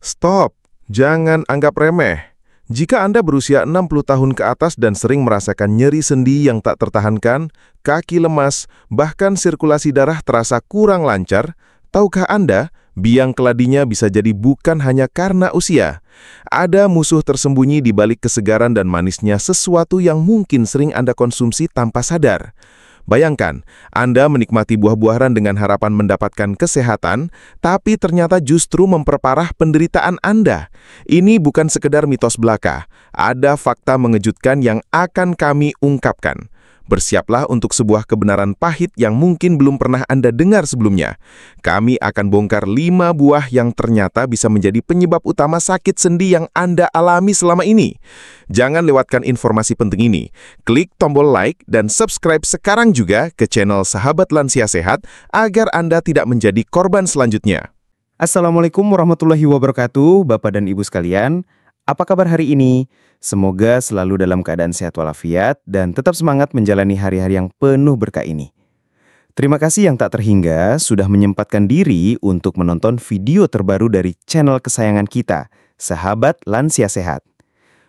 Stop, jangan anggap remeh. Jika Anda berusia 60 tahun ke atas dan sering merasakan nyeri sendi yang tak tertahankan, kaki lemas, bahkan sirkulasi darah terasa kurang lancar, tahukah Anda, biang keladinya bisa jadi bukan hanya karena usia. Ada musuh tersembunyi di balik kesegaran dan manisnya sesuatu yang mungkin sering Anda konsumsi tanpa sadar. Bayangkan, Anda menikmati buah-buahan dengan harapan mendapatkan kesehatan, tapi ternyata justru memperparah penderitaan Anda. Ini bukan sekedar mitos belaka. Ada fakta mengejutkan yang akan kami ungkapkan. Bersiaplah untuk sebuah kebenaran pahit yang mungkin belum pernah Anda dengar sebelumnya. Kami akan bongkar 5 buah yang ternyata bisa menjadi penyebab utama sakit sendi yang Anda alami selama ini. Jangan lewatkan informasi penting ini. Klik tombol like dan subscribe sekarang juga ke channel Sahabat Lansia Sehat agar Anda tidak menjadi korban selanjutnya. Assalamualaikum warahmatullahi wabarakatuh, Bapak dan Ibu sekalian. Apa kabar hari ini? Semoga selalu dalam keadaan sehat walafiat dan tetap semangat menjalani hari-hari yang penuh berkah ini. Terima kasih yang tak terhingga sudah menyempatkan diri untuk menonton video terbaru dari channel kesayangan kita, Sahabat Lansia Sehat.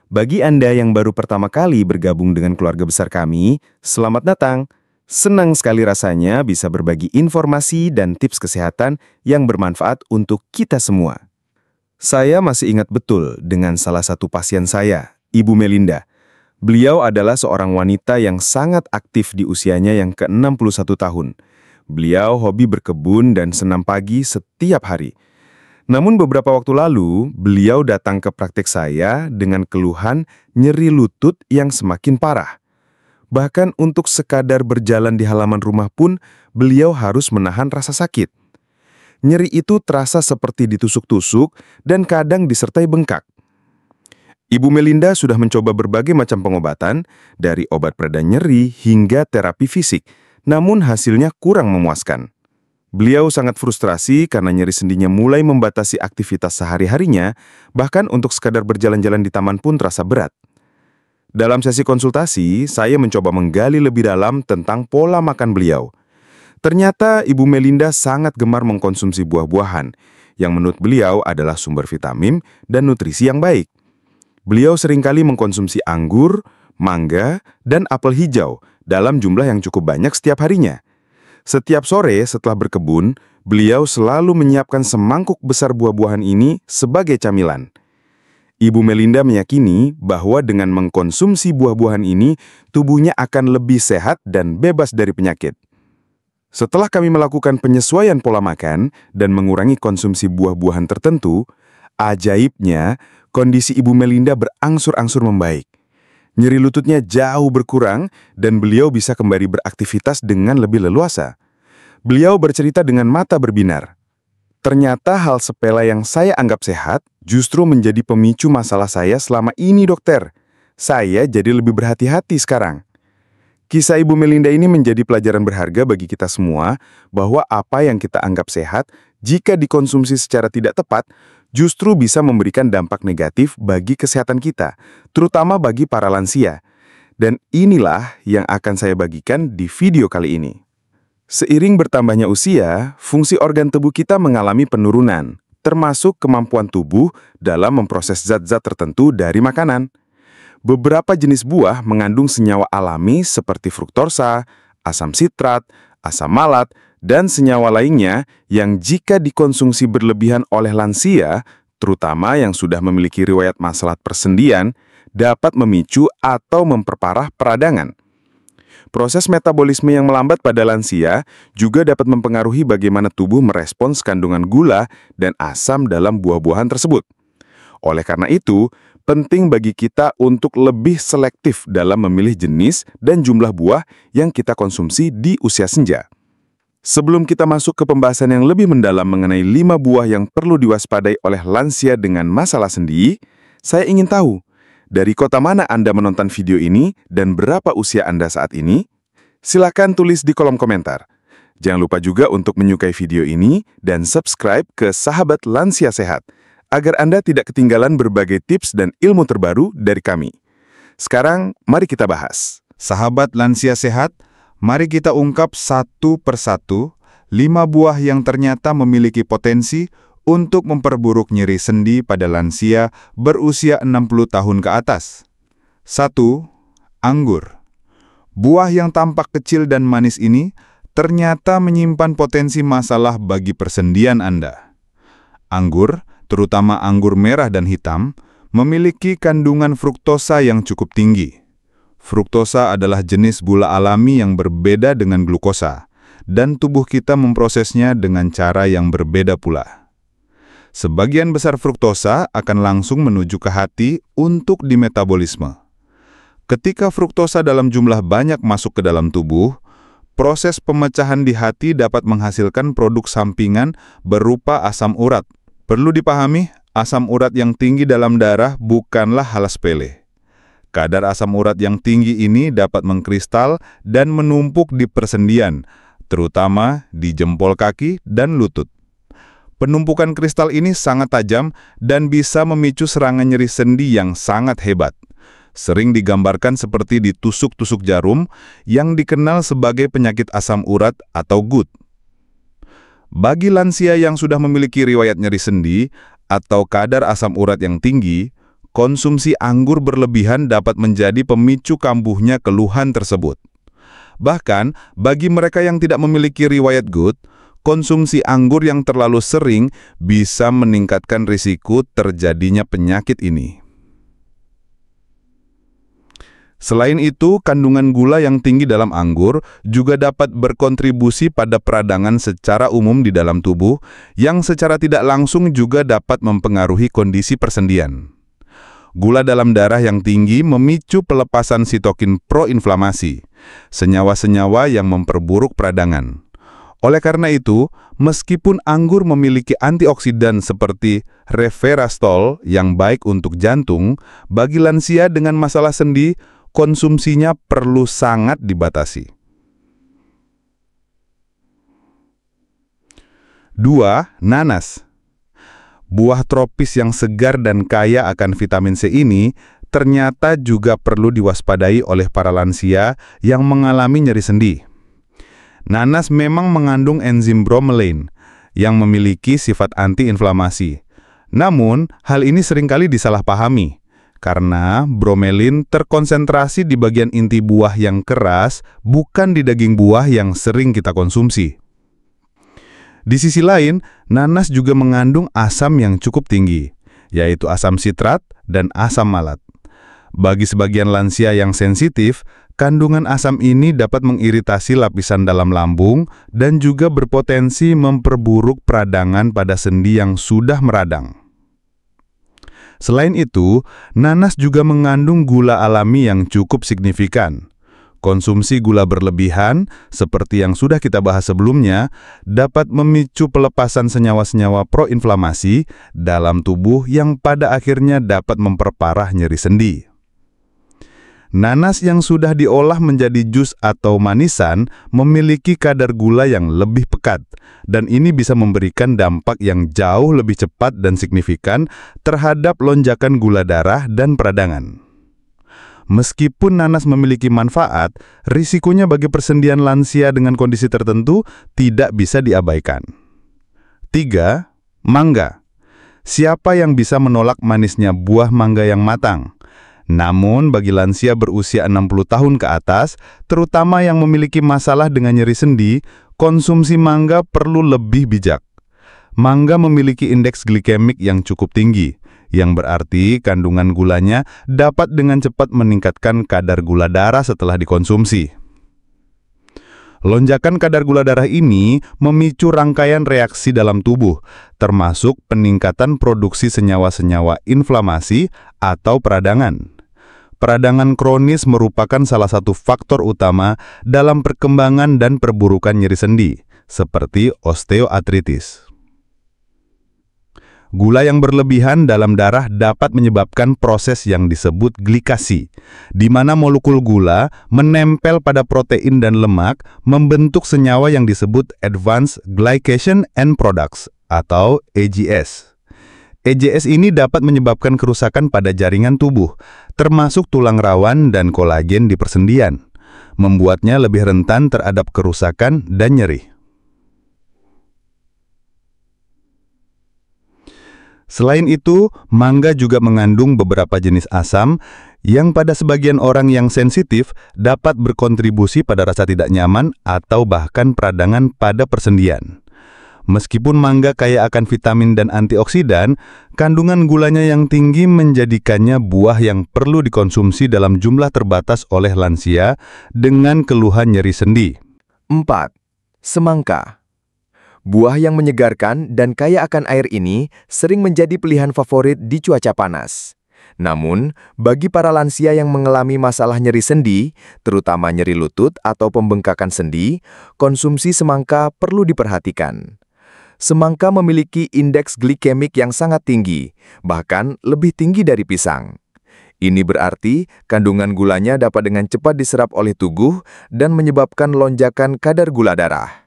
Bagi Anda yang baru pertama kali bergabung dengan keluarga besar kami, selamat datang. Senang sekali rasanya bisa berbagi informasi dan tips kesehatan yang bermanfaat untuk kita semua. Saya masih ingat betul dengan salah satu pasien saya, Ibu Melinda. Beliau adalah seorang wanita yang sangat aktif di usianya yang ke-61 tahun. Beliau hobi berkebun dan senam pagi setiap hari. Namun beberapa waktu lalu, beliau datang ke praktek saya dengan keluhan nyeri lutut yang semakin parah. Bahkan untuk sekadar berjalan di halaman rumah pun, beliau harus menahan rasa sakit. Nyeri itu terasa seperti ditusuk-tusuk dan kadang disertai bengkak. Ibu Melinda sudah mencoba berbagai macam pengobatan, dari obat pereda nyeri hingga terapi fisik, namun hasilnya kurang memuaskan. Beliau sangat frustrasi karena nyeri sendinya mulai membatasi aktivitas sehari-harinya, bahkan untuk sekadar berjalan-jalan di taman pun terasa berat. Dalam sesi konsultasi, saya mencoba menggali lebih dalam tentang pola makan beliau. Ternyata Ibu Melinda sangat gemar mengkonsumsi buah-buahan, yang menurut beliau adalah sumber vitamin dan nutrisi yang baik. Beliau seringkali mengkonsumsi anggur, mangga, dan apel hijau dalam jumlah yang cukup banyak setiap harinya. Setiap sore setelah berkebun, beliau selalu menyiapkan semangkuk besar buah-buahan ini sebagai camilan. Ibu Melinda meyakini bahwa dengan mengkonsumsi buah-buahan ini, tubuhnya akan lebih sehat dan bebas dari penyakit. Setelah kami melakukan penyesuaian pola makan dan mengurangi konsumsi buah-buahan tertentu, ajaibnya, kondisi Ibu Melinda berangsur-angsur membaik. Nyeri lututnya jauh berkurang dan beliau bisa kembali beraktivitas dengan lebih leluasa. Beliau bercerita dengan mata berbinar. Ternyata hal sepele yang saya anggap sehat justru menjadi pemicu masalah saya selama ini, dokter. Saya jadi lebih berhati-hati sekarang. Kisah Ibu Melinda ini menjadi pelajaran berharga bagi kita semua bahwa apa yang kita anggap sehat, jika dikonsumsi secara tidak tepat, justru bisa memberikan dampak negatif bagi kesehatan kita, terutama bagi para lansia. Dan inilah yang akan saya bagikan di video kali ini. Seiring bertambahnya usia, fungsi organ tubuh kita mengalami penurunan, termasuk kemampuan tubuh dalam memproses zat-zat tertentu dari makanan. Beberapa jenis buah mengandung senyawa alami seperti fruktosa, asam sitrat, asam malat, dan senyawa lainnya yang jika dikonsumsi berlebihan oleh lansia, terutama yang sudah memiliki riwayat masalah persendian, dapat memicu atau memperparah peradangan. Proses metabolisme yang melambat pada lansia juga dapat mempengaruhi bagaimana tubuh merespons kandungan gula dan asam dalam buah-buahan tersebut. Oleh karena itu, penting bagi kita untuk lebih selektif dalam memilih jenis dan jumlah buah yang kita konsumsi di usia senja. Sebelum kita masuk ke pembahasan yang lebih mendalam mengenai 5 buah yang perlu diwaspadai oleh lansia dengan masalah sendi, saya ingin tahu, dari kota mana Anda menonton video ini dan berapa usia Anda saat ini? Silakan tulis di kolom komentar. Jangan lupa juga untuk menyukai video ini dan subscribe ke Sahabat Lansia Sehat, agar Anda tidak ketinggalan berbagai tips dan ilmu terbaru dari kami. Sekarang, mari kita bahas. Sahabat Lansia Sehat, mari kita ungkap satu persatu 5 buah yang ternyata memiliki potensi untuk memperburuk nyeri sendi pada lansia berusia 60 tahun ke atas. 1. Anggur. Buah yang tampak kecil dan manis ini ternyata menyimpan potensi masalah bagi persendian Anda. Anggur, terutama anggur merah dan hitam, memiliki kandungan fruktosa yang cukup tinggi. Fruktosa adalah jenis gula alami yang berbeda dengan glukosa, dan tubuh kita memprosesnya dengan cara yang berbeda pula. Sebagian besar fruktosa akan langsung menuju ke hati untuk dimetabolisme. Ketika fruktosa dalam jumlah banyak masuk ke dalam tubuh, proses pemecahan di hati dapat menghasilkan produk sampingan berupa asam urat. Perlu dipahami, asam urat yang tinggi dalam darah bukanlah hal sepele. Kadar asam urat yang tinggi ini dapat mengkristal dan menumpuk di persendian, terutama di jempol kaki dan lutut. Penumpukan kristal ini sangat tajam dan bisa memicu serangan nyeri sendi yang sangat hebat. Sering digambarkan seperti ditusuk-tusuk jarum yang dikenal sebagai penyakit asam urat atau GUT. Bagi lansia yang sudah memiliki riwayat nyeri sendi atau kadar asam urat yang tinggi, konsumsi anggur berlebihan dapat menjadi pemicu kambuhnya keluhan tersebut. Bahkan, bagi mereka yang tidak memiliki riwayat GUT, konsumsi anggur yang terlalu sering bisa meningkatkan risiko terjadinya penyakit ini. Selain itu, kandungan gula yang tinggi dalam anggur juga dapat berkontribusi pada peradangan secara umum di dalam tubuh, yang secara tidak langsung juga dapat mempengaruhi kondisi persendian. Gula dalam darah yang tinggi memicu pelepasan sitokin proinflamasi, senyawa-senyawa yang memperburuk peradangan. Oleh karena itu, meskipun anggur memiliki antioksidan seperti resveratrol yang baik untuk jantung, bagi lansia dengan masalah sendi, konsumsinya perlu sangat dibatasi. 2. Nanas. Buah tropis yang segar dan kaya akan vitamin C ini ternyata juga perlu diwaspadai oleh para lansia yang mengalami nyeri sendi. Nanas memang mengandung enzim bromelain yang memiliki sifat antiinflamasi. Namun, hal ini seringkali disalahpahami karena bromelain terkonsentrasi di bagian inti buah yang keras, bukan di daging buah yang sering kita konsumsi. Di sisi lain, nanas juga mengandung asam yang cukup tinggi, yaitu asam sitrat dan asam malat. Bagi sebagian lansia yang sensitif, kandungan asam ini dapat mengiritasi lapisan dalam lambung dan juga berpotensi memperburuk peradangan pada sendi yang sudah meradang. Selain itu, nanas juga mengandung gula alami yang cukup signifikan. Konsumsi gula berlebihan, seperti yang sudah kita bahas sebelumnya, dapat memicu pelepasan senyawa-senyawa proinflamasi dalam tubuh yang pada akhirnya dapat memperparah nyeri sendi. Nanas yang sudah diolah menjadi jus atau manisan memiliki kadar gula yang lebih pekat, dan ini bisa memberikan dampak yang jauh lebih cepat dan signifikan terhadap lonjakan gula darah dan peradangan. Meskipun nanas memiliki manfaat, risikonya bagi persendian lansia dengan kondisi tertentu tidak bisa diabaikan. 3. Mangga. Siapa yang bisa menolak manisnya buah mangga yang matang? Namun, bagi lansia berusia 60 tahun ke atas, terutama yang memiliki masalah dengan nyeri sendi, konsumsi mangga perlu lebih bijak. Mangga memiliki indeks glikemik yang cukup tinggi, yang berarti kandungan gulanya dapat dengan cepat meningkatkan kadar gula darah setelah dikonsumsi. Lonjakan kadar gula darah ini memicu rangkaian reaksi dalam tubuh, termasuk peningkatan produksi senyawa-senyawa inflamasi atau peradangan. Peradangan kronis merupakan salah satu faktor utama dalam perkembangan dan perburukan nyeri sendi, seperti osteoartritis. Gula yang berlebihan dalam darah dapat menyebabkan proses yang disebut glikasi, di mana molekul gula menempel pada protein dan lemak membentuk senyawa yang disebut Advanced Glycation End Products atau AGS. AGS ini dapat menyebabkan kerusakan pada jaringan tubuh, termasuk tulang rawan dan kolagen di persendian, membuatnya lebih rentan terhadap kerusakan dan nyeri. Selain itu, mangga juga mengandung beberapa jenis asam yang pada sebagian orang yang sensitif dapat berkontribusi pada rasa tidak nyaman atau bahkan peradangan pada persendian. Meskipun mangga kaya akan vitamin dan antioksidan, kandungan gulanya yang tinggi menjadikannya buah yang perlu dikonsumsi dalam jumlah terbatas oleh lansia dengan keluhan nyeri sendi. 4. Semangka. Buah yang menyegarkan dan kaya akan air ini sering menjadi pilihan favorit di cuaca panas. Namun, bagi para lansia yang mengalami masalah nyeri sendi, terutama nyeri lutut atau pembengkakan sendi, konsumsi semangka perlu diperhatikan. Semangka memiliki indeks glikemik yang sangat tinggi, bahkan lebih tinggi dari pisang. Ini berarti kandungan gulanya dapat dengan cepat diserap oleh tubuh dan menyebabkan lonjakan kadar gula darah.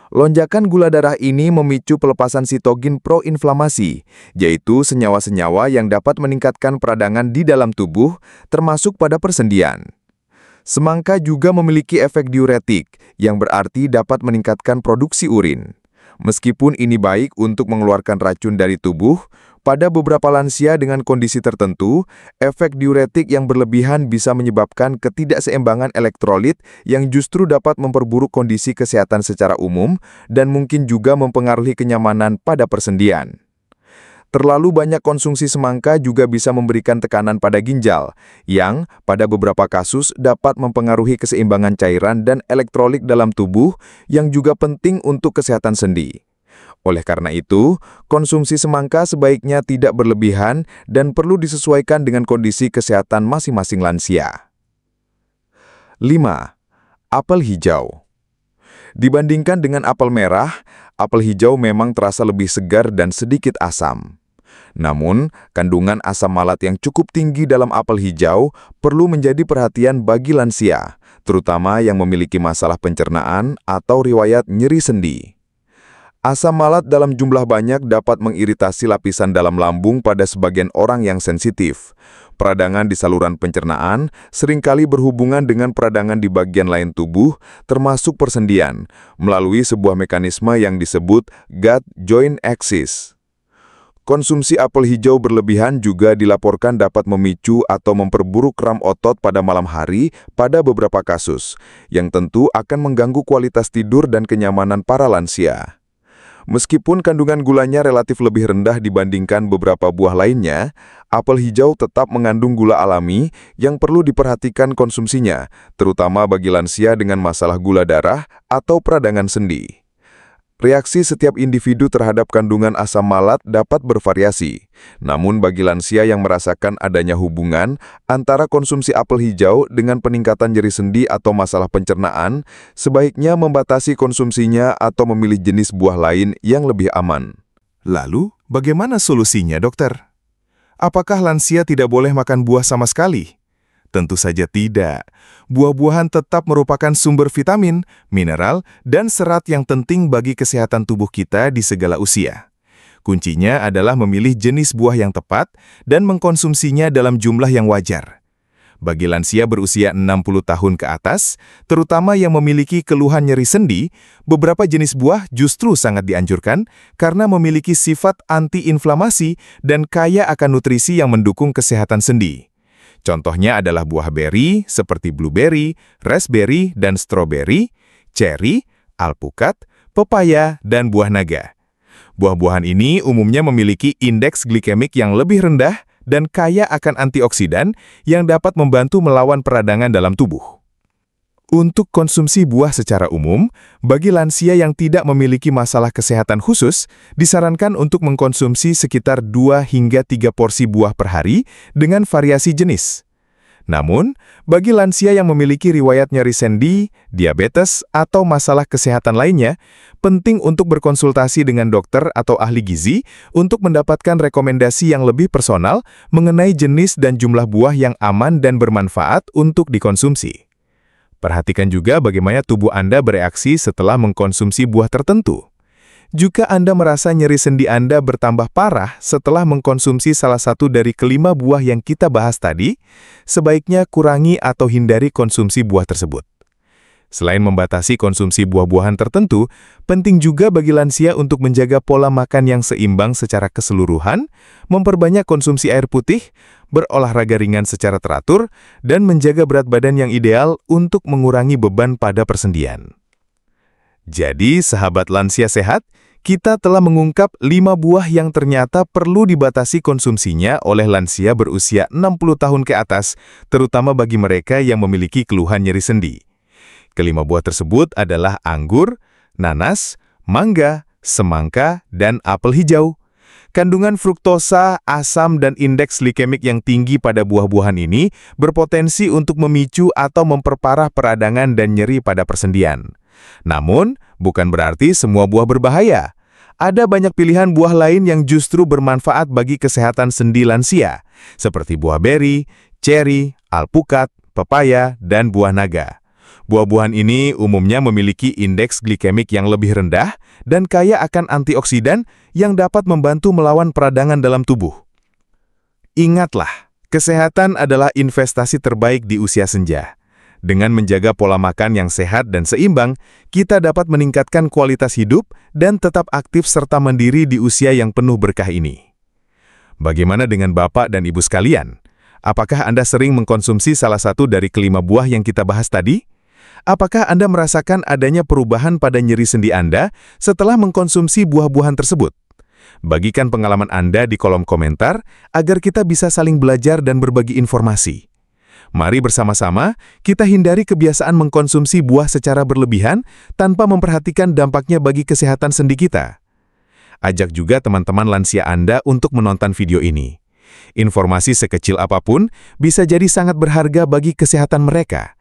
Lonjakan gula darah ini memicu pelepasan sitokin proinflamasi, yaitu senyawa-senyawa yang dapat meningkatkan peradangan di dalam tubuh, termasuk pada persendian. Semangka juga memiliki efek diuretik, yang berarti dapat meningkatkan produksi urin. Meskipun ini baik untuk mengeluarkan racun dari tubuh, pada beberapa lansia dengan kondisi tertentu, efek diuretik yang berlebihan bisa menyebabkan ketidakseimbangan elektrolit yang justru dapat memperburuk kondisi kesehatan secara umum dan mungkin juga mempengaruhi kenyamanan pada persendian. Terlalu banyak konsumsi semangka juga bisa memberikan tekanan pada ginjal, yang pada beberapa kasus dapat mempengaruhi keseimbangan cairan dan elektrolit dalam tubuh yang juga penting untuk kesehatan sendi. Oleh karena itu, konsumsi semangka sebaiknya tidak berlebihan dan perlu disesuaikan dengan kondisi kesehatan masing-masing lansia. 5. Apel hijau. Dibandingkan dengan apel merah, apel hijau memang terasa lebih segar dan sedikit asam. Namun, kandungan asam malat yang cukup tinggi dalam apel hijau perlu menjadi perhatian bagi lansia, terutama yang memiliki masalah pencernaan atau riwayat nyeri sendi. Asam malat dalam jumlah banyak dapat mengiritasi lapisan dalam lambung pada sebagian orang yang sensitif. Peradangan di saluran pencernaan seringkali berhubungan dengan peradangan di bagian lain tubuh, termasuk persendian, melalui sebuah mekanisme yang disebut gut-joint axis. Konsumsi apel hijau berlebihan juga dilaporkan dapat memicu atau memperburuk ram otot pada malam hari pada beberapa kasus, yang tentu akan mengganggu kualitas tidur dan kenyamanan para lansia. Meskipun kandungan gulanya relatif lebih rendah dibandingkan beberapa buah lainnya, apel hijau tetap mengandung gula alami yang perlu diperhatikan konsumsinya, terutama bagi lansia dengan masalah gula darah atau peradangan sendi. Reaksi setiap individu terhadap kandungan asam malat dapat bervariasi. Namun bagi lansia yang merasakan adanya hubungan antara konsumsi apel hijau dengan peningkatan nyeri sendi atau masalah pencernaan, sebaiknya membatasi konsumsinya atau memilih jenis buah lain yang lebih aman. Lalu, bagaimana solusinya, dokter? Apakah lansia tidak boleh makan buah sama sekali? Tentu saja tidak. Buah-buahan tetap merupakan sumber vitamin, mineral, dan serat yang penting bagi kesehatan tubuh kita di segala usia. Kuncinya adalah memilih jenis buah yang tepat dan mengkonsumsinya dalam jumlah yang wajar. Bagi lansia berusia 60 tahun ke atas, terutama yang memiliki keluhan nyeri sendi, beberapa jenis buah justru sangat dianjurkan karena memiliki sifat anti-inflamasi dan kaya akan nutrisi yang mendukung kesehatan sendi. Contohnya adalah buah beri seperti blueberry, raspberry, dan strawberry, cherry, alpukat, pepaya, dan buah naga. Buah-buahan ini umumnya memiliki indeks glikemik yang lebih rendah dan kaya akan antioksidan yang dapat membantu melawan peradangan dalam tubuh. Untuk konsumsi buah secara umum, bagi lansia yang tidak memiliki masalah kesehatan khusus, disarankan untuk mengkonsumsi sekitar 2 hingga 3 porsi buah per hari dengan variasi jenis. Namun, bagi lansia yang memiliki riwayat nyeri sendi, diabetes, atau masalah kesehatan lainnya, penting untuk berkonsultasi dengan dokter atau ahli gizi untuk mendapatkan rekomendasi yang lebih personal mengenai jenis dan jumlah buah yang aman dan bermanfaat untuk dikonsumsi. Perhatikan juga bagaimana tubuh Anda bereaksi setelah mengkonsumsi buah tertentu. Jika Anda merasa nyeri sendi Anda bertambah parah setelah mengkonsumsi salah satu dari kelima buah yang kita bahas tadi, sebaiknya kurangi atau hindari konsumsi buah tersebut. Selain membatasi konsumsi buah-buahan tertentu, penting juga bagi lansia untuk menjaga pola makan yang seimbang secara keseluruhan, memperbanyak konsumsi air putih, berolahraga ringan secara teratur, dan menjaga berat badan yang ideal untuk mengurangi beban pada persendian. Jadi, sahabat lansia sehat, kita telah mengungkap 5 buah yang ternyata perlu dibatasi konsumsinya oleh lansia berusia 60 tahun ke atas, terutama bagi mereka yang memiliki keluhan nyeri sendi. Kelima buah tersebut adalah anggur, nanas, mangga, semangka, dan apel hijau. Kandungan fruktosa, asam, dan indeks glikemik yang tinggi pada buah-buahan ini berpotensi untuk memicu atau memperparah peradangan dan nyeri pada persendian. Namun, bukan berarti semua buah berbahaya. Ada banyak pilihan buah lain yang justru bermanfaat bagi kesehatan sendi lansia, seperti buah beri, ceri, alpukat, pepaya, dan buah naga. Buah-buahan ini umumnya memiliki indeks glikemik yang lebih rendah dan kaya akan antioksidan yang dapat membantu melawan peradangan dalam tubuh. Ingatlah, kesehatan adalah investasi terbaik di usia senja. Dengan menjaga pola makan yang sehat dan seimbang, kita dapat meningkatkan kualitas hidup dan tetap aktif serta mandiri di usia yang penuh berkah ini. Bagaimana dengan Bapak dan Ibu sekalian? Apakah Anda sering mengkonsumsi salah satu dari kelima buah yang kita bahas tadi? Apakah Anda merasakan adanya perubahan pada nyeri sendi Anda setelah mengkonsumsi buah-buahan tersebut? Bagikan pengalaman Anda di kolom komentar agar kita bisa saling belajar dan berbagi informasi. Mari bersama-sama kita hindari kebiasaan mengkonsumsi buah secara berlebihan tanpa memperhatikan dampaknya bagi kesehatan sendi kita. Ajak juga teman-teman lansia Anda untuk menonton video ini. Informasi sekecil apapun bisa jadi sangat berharga bagi kesehatan mereka.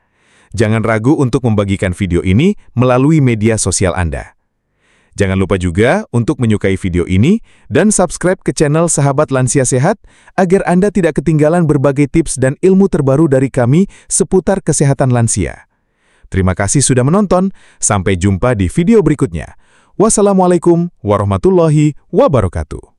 Jangan ragu untuk membagikan video ini melalui media sosial Anda. Jangan lupa juga untuk menyukai video ini dan subscribe ke channel Sahabat Lansia Sehat agar Anda tidak ketinggalan berbagai tips dan ilmu terbaru dari kami seputar kesehatan lansia. Terima kasih sudah menonton, sampai jumpa di video berikutnya. Wassalamualaikum warahmatullahi wabarakatuh.